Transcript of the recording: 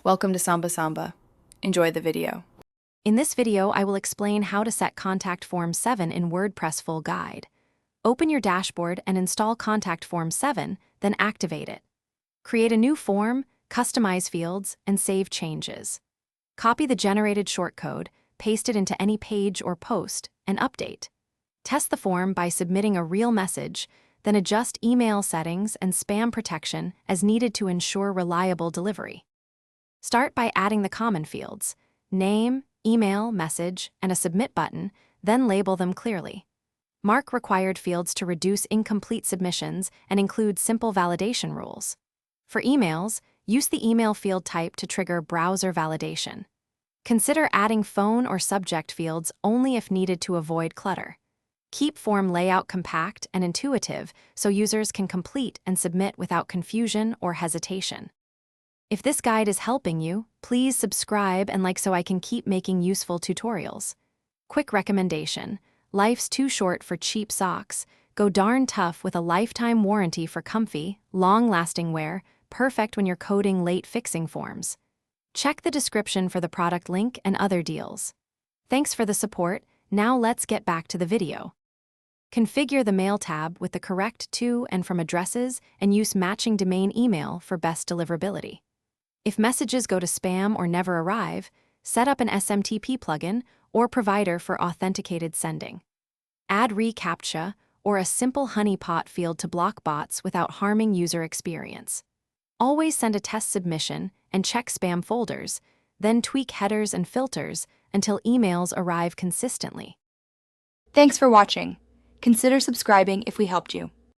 Welcome to Samba Samba. Enjoy the video. In this video, I will explain how to set Contact Form 7 in WordPress Full Guide. Open your dashboard and install Contact Form 7, then activate it. Create a new form, customize fields, and save changes. Copy the generated shortcode, paste it into any page or post, and update. Test the form by submitting a real message, then adjust email settings and spam protection as needed to ensure reliable delivery. Start by adding the common fields: name, email, message, and a submit button, then label them clearly. Mark required fields to reduce incomplete submissions and include simple validation rules. For emails, use the email field type to trigger browser validation. Consider adding phone or subject fields only if needed to avoid clutter. Keep form layout compact and intuitive so users can complete and submit without confusion or hesitation. If this guide is helping you, please subscribe and like so I can keep making useful tutorials. Quick recommendation: life's too short for cheap socks. Go darn tough with a lifetime warranty for comfy, long-lasting wear, perfect when you're coding late fixing forms. Check the description for the product link and other deals. Thanks for the support. Now let's get back to the video. Configure the Mail tab with the correct to and from addresses and use matching domain email for best deliverability. If messages go to spam or never arrive, set up an SMTP plugin or provider for authenticated sending. Add reCAPTCHA or a simple honeypot field to block bots without harming user experience. Always send a test submission and check spam folders, then tweak headers and filters until emails arrive consistently. Thanks for watching. Consider subscribing if we helped you.